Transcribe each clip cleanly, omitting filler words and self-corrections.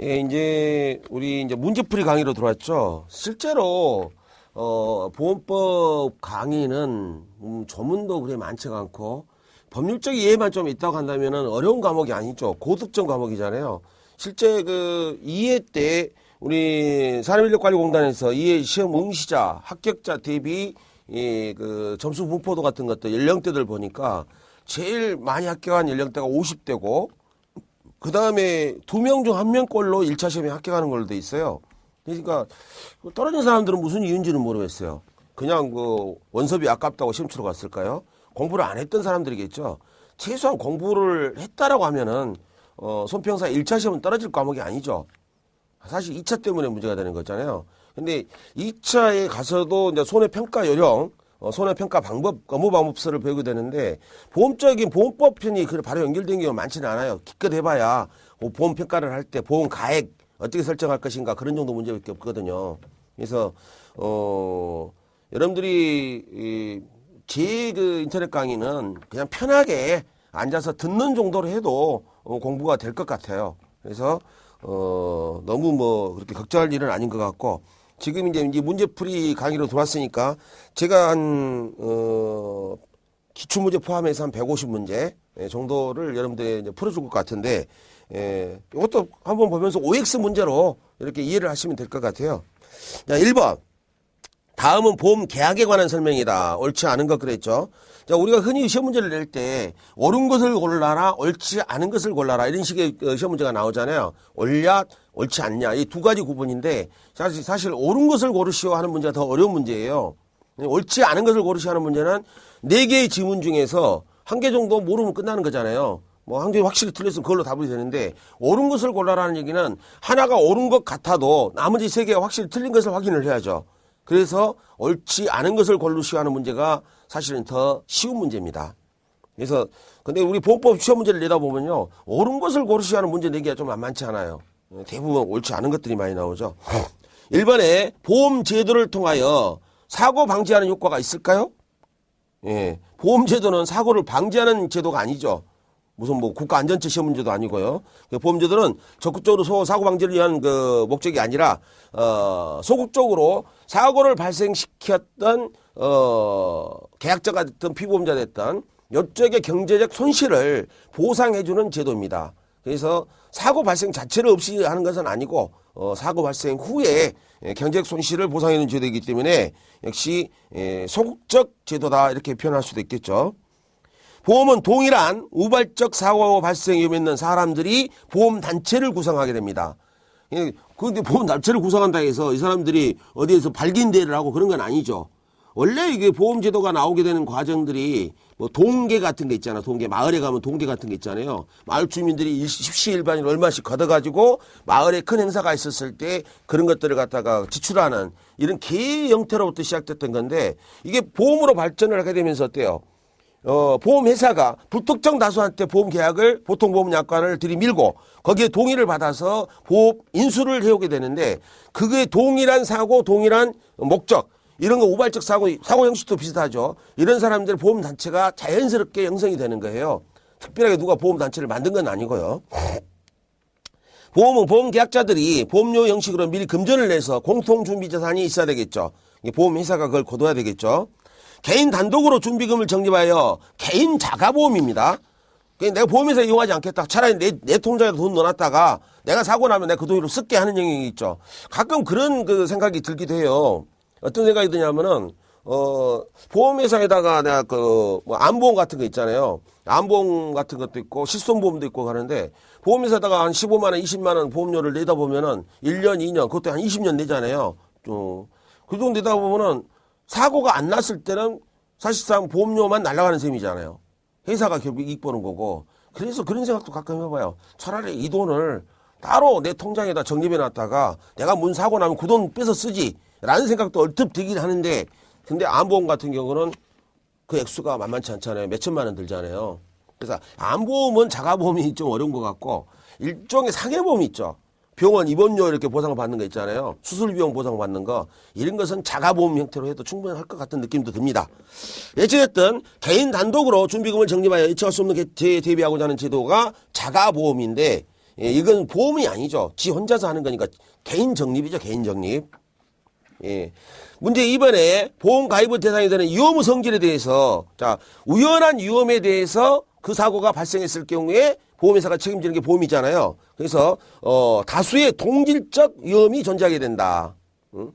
예, 이제 우리 이제 문제풀이 강의로 들어왔죠. 실제로 보험법 강의는 조문도 그래 많지가 않고 법률적 이해만 좀 있다고 한다면은 어려운 과목이 아니죠. 고득점 과목이잖아요. 실제 그 이해 때 우리 산업인력관리공단에서 이해 시험 응시자 합격자 대비 그 점수 분포도 같은 것도 연령대들 보니까 제일 많이 합격한 연령대가 50대고 그 다음에 2명 중 1명꼴로 1차 시험에 합격하는 걸로 돼 있어요. 그러니까 떨어진 사람들은 무슨 이유인지는 모르겠어요. 그냥 그 원섭이 아깝다고 시험 치러 갔을까요? 공부를 안 했던 사람들이겠죠. 최소한 공부를 했다라고 하면은 손평사 1차 시험은 떨어질 과목이 아니죠. 사실 2차 때문에 문제가 되는 거잖아요. 근데 2차에 가서도 이제 손해평가 요령, 손해평가 방법, 업무 방법서를 배우게 되는데 보험적인 보험법 편이 바로 연결된 경우가 많지는 않아요. 기껏 해봐야 보험 평가를 할 때 보험 가액 어떻게 설정할 것인가 그런 정도 문제밖에 없거든요. 그래서 여러분들이 제 그 인터넷 강의는 그냥 편하게 앉아서 듣는 정도로 해도 공부가 될 것 같아요. 그래서 너무 뭐 그렇게 걱정할 일은 아닌 것 같고 지금 이제 문제풀이 강의로 들어왔으니까 제가 한 기출문제 포함해서 한 150문제 정도를 여러분들이 이제 풀어줄 것 같은데 이것도 한번 보면서 OX 문제로 이렇게 이해를 하시면 될 것 같아요. 자, 1번. 다음은 보험 계약에 관한 설명이다. 옳지 않은 것 그랬죠. 자, 우리가 흔히 시험 문제를 낼 때 옳은 것을 골라라, 옳지 않은 것을 골라라 이런 식의 시험 문제가 나오잖아요. 옳냐, 옳지 않냐 이 두 가지 구분인데 사실 옳은 것을 고르시오 하는 문제가 더 어려운 문제예요. 옳지 않은 것을 고르시오 하는 문제는 4개의 지문 중에서 1개 정도 모르면 끝나는 거잖아요. 뭐 한 개 확실히 틀렸으면 그걸로 답이 되는데 옳은 것을 골라라는 얘기는 하나가 옳은 것 같아도 나머지 3개가 확실히 틀린 것을 확인을 해야죠. 그래서 옳지 않은 것을 고르시오 하는 문제가 사실은 더 쉬운 문제입니다. 그래서 근데 우리 보험법 시험 문제를 내다 보면요. 옳은 것을 고르시오 하는 문제 내기가 좀 만만치 않아요. 대부분 옳지 않은 것들이 많이 나오죠. 1번에 보험 제도를 통하여 사고 방지하는 효과가 있을까요? 예. 보험 제도는 사고를 방지하는 제도가 아니죠. 무슨 뭐 국가안전처 시험 문제도 아니고요. 보험제도는 적극적으로 사고 방지를 위한 그 목적이 아니라 소극적으로 사고를 발생시켰던 계약자가 됐든 피보험자 됐든 이쪽의 경제적 손실을 보상해주는 제도입니다. 그래서 사고 발생 자체를 없이 하는 것은 아니고 사고 발생 후에 경제적 손실을 보상해주는 제도이기 때문에 역시 소극적 제도다 이렇게 표현할 수도 있겠죠. 보험은 동일한 우발적 사고 발생 위험이 있는 사람들이 보험단체를 구성하게 됩니다. 그런데 보험단체를 구성한다 해서 이 사람들이 어디에서 발기인대회를 하고 그런 건 아니죠. 원래 이게 보험제도가 나오게 되는 과정들이 뭐 동계 같은 게 있잖아. 동계. 마을에 가면 동계 같은 게 있잖아요. 마을 주민들이 십시일반을 얼마씩 걷어가지고 마을에 큰 행사가 있었을 때 그런 것들을 갖다가 지출하는 이런 개 형태로부터 시작됐던 건데 이게 보험으로 발전을 하게 되면서 어때요? 보험회사가 불특정 다수한테 보험 계약을 보통보험약관을 들이밀고 거기에 동의를 받아서 보험 인수를 해오게 되는데 그게 동일한 사고, 동일한 목적 이런 거 우발적 사고 형식도 비슷하죠. 이런 사람들 보험단체가 자연스럽게 형성이 되는 거예요. 특별하게 누가 보험단체를 만든 건 아니고요. 보험은 보험계약자들이 보험료 형식으로 미리 금전을 내서 공통준비자산이 있어야 되겠죠. 보험회사가 그걸 거둬야 되겠죠. 개인 단독으로 준비금을 적립하여 개인 자가보험입니다. 내가 보험회사 이용하지 않겠다. 차라리 내 통장에 돈 넣어놨다가 내가 사고 나면 내가 그 돈으로 쓸게 하는 영역이 있죠. 가끔 그런 그 생각이 들기도 해요. 어떤 생각이 드냐면은 보험회사에다가 내가 뭐 암보험 같은 거 있잖아요. 암보험 같은 것도 있고 실손보험도 있고 하는데 보험회사에다가 한 15만 원, 20만 원 보험료를 내다 보면은 1년, 2년 그것도 한 20년 내잖아요. 그 정도 내다 보면은 사고가 안 났을 때는 사실상 보험료만 날아가는 셈이잖아요. 회사가 결국 이익 보는 거고. 그래서 그런 생각도 가끔 해봐요. 차라리 이 돈을 따로 내 통장에다 적립해 놨다가 내가 문 사고 나면 그 돈 뺏어 쓰지 라는 생각도 얼뜻 들긴 하는데 근데 암보험 같은 경우는 그 액수가 만만치 않잖아요. 몇 천만 원 들잖아요. 그래서 암보험은 자가보험이 좀 어려운 것 같고 일종의 상해보험이 있죠. 병원 입원료 이렇게 보상을 받는 거 있잖아요. 수술비용 보상 받는 거. 이런 것은 자가보험 형태로 해도 충분할 것 같은 느낌도 듭니다. 어찌됐든 개인 단독으로 준비금을 적립하여 예측할 수 없는 재해에 대비하고자 하는 제도가 자가보험인데 예, 이건 보험이 아니죠. 지 혼자서 하는 거니까 개인 적립이죠. 개인 적립. 예. 문제 2번에 보험 가입의 대상이 되는 위험 성질에 대해서, 자, 우연한 위험에 대해서 그 사고가 발생했을 경우에 보험회사가 책임지는 게 보험이잖아요. 그래서, 다수의 동질적 위험이 존재하게 된다. 응?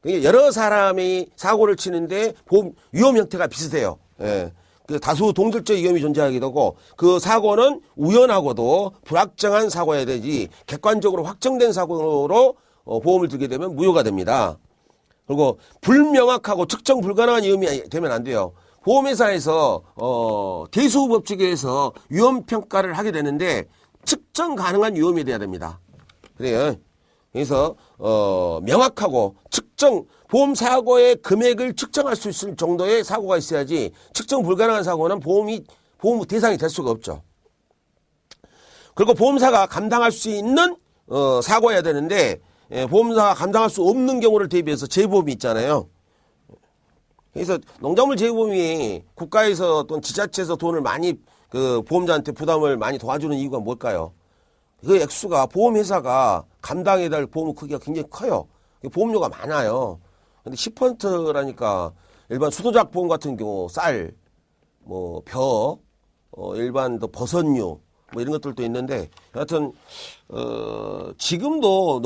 그러니까 여러 사람이 사고를 치는데 보험, 위험 형태가 비슷해요. 예. 그 다수 동질적 위험이 존재하게 되고 그 사고는 우연하고도 불확정한 사고여야 되지 객관적으로 확정된 사고로 보험을 들게 되면 무효가 됩니다. 그리고 불명확하고 측정 불가능한 위험이 되면 안 돼요. 보험회사에서 대수 법칙에서 위험 평가를 하게 되는데 측정 가능한 위험이 돼야 됩니다. 그래요. 그래서 명확하고 측정 보험 사고의 금액을 측정할 수 있을 정도의 사고가 있어야지 측정 불가능한 사고는 보험 대상이 될 수가 없죠. 그리고 보험사가 감당할 수 있는 사고여야 되는데 보험사가 감당할 수 없는 경우를 대비해서 재보험이 있잖아요. 그래서 농작물 재보험이 국가에서 또는 지자체에서 돈을 많이 그 보험자한테 부담을 많이 도와주는 이유가 뭘까요? 그 액수가 보험회사가 감당해야 될 보험 크기가 굉장히 커요. 보험료가 많아요. 근데 10%라니까 일반 수도작 보험 같은 경우 쌀, 뭐 벼, 일반 버섯류 뭐 이런 것들도 있는데 여하튼 지금도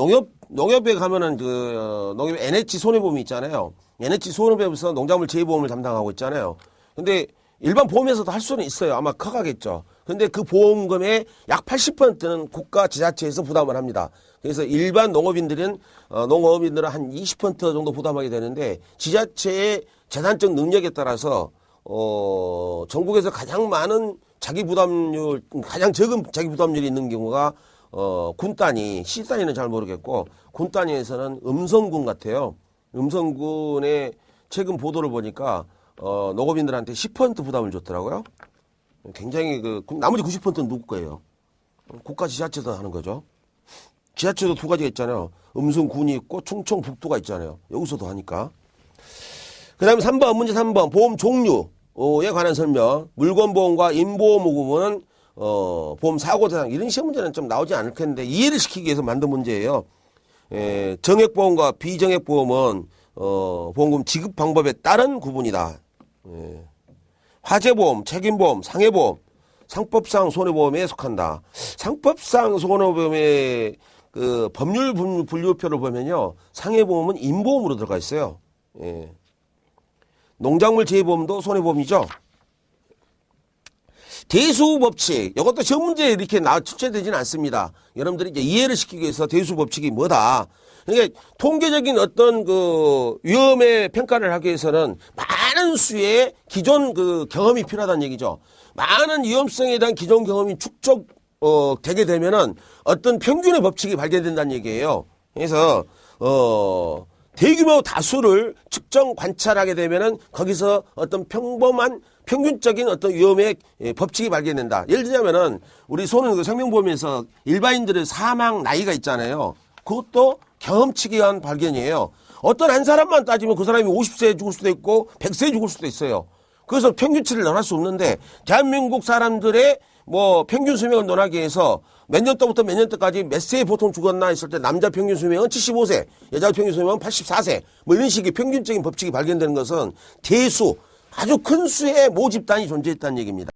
농협에 가면은 그 농협 NH 손해보험이 있잖아요. NH 손해보험에서 농작물 재보험을 담당하고 있잖아요. 근데 일반 보험에서도 할 수는 있어요. 아마 커가겠죠. 근데 그 보험금의 약 80%는 국가 지자체에서 부담을 합니다. 그래서 일반 농업인들은 한 20% 정도 부담하게 되는데 지자체의 재산적 능력에 따라서 전국에서 가장 많은 자기 부담률, 가장 적은 자기 부담률이 있는 경우가 군 단위, 시 단위는 잘 모르겠고 군 단위에서는 음성군 같아요. 음성군의 최근 보도를 보니까 농업인들한테 10% 부담을 줬더라고요. 굉장히 나머지 90%는 누구 거예요? 국가 지자체에서 하는 거죠. 지자체도 두 가지가 있잖아요. 음성군이 있고 충청북도가 있잖아요. 여기서도 하니까. 그 다음에 3번, 문제 3번. 보험 종류에 관한 설명. 물건보험과 인보험 부분은 보험 사고 대상. 이런 시험 문제는 좀 나오지 않을 텐데 이해를 시키기 위해서 만든 문제예요. 정액보험과 비정액보험은 보험금 지급 방법에 따른 구분이다. 화재보험, 책임보험, 상해보험, 상법상 손해보험에 속한다. 상법상 손해보험의 그 법률 분류표를 보면요. 상해보험은 인보험으로 들어가 있어요. 농작물 재보험도 손해보험이죠. 대수법칙, 이것도 시험 문제에 이렇게 출제되지는 않습니다. 여러분들이 이제 이해를 시키기 위해서 대수법칙이 뭐다. 그러니까 통계적인 어떤 그 위험의 평가를 하기 위해서는 많은 수의 기존 그 경험이 필요하다는 얘기죠. 많은 위험성에 대한 기존 경험이 되게 되면은 어떤 평균의 법칙이 발견된다는 얘기예요. 그래서 대규모 다수를 측정 관찰하게 되면은 거기서 어떤 평균적인 어떤 위험의 법칙이 발견된다. 예를 들자면은 우리 손은 생명보험에서 일반인들의 사망 나이가 있잖아요. 그것도 경험치에 의한 발견이에요. 어떤 한 사람만 따지면 그 사람이 50세에 죽을 수도 있고 100세에 죽을 수도 있어요. 그래서 평균치를 논할 수 없는데 대한민국 사람들의 뭐 평균 수명을 논하기 위해서 몇 년도부터 몇 년도까지 몇 세에 보통 죽었나 했을 때 남자 평균 수명은 75세, 여자 평균 수명은 84세 뭐 이런 식의 평균적인 법칙이 발견되는 것은 대수, 아주 큰 수의 모집단이 존재했다는 얘기입니다.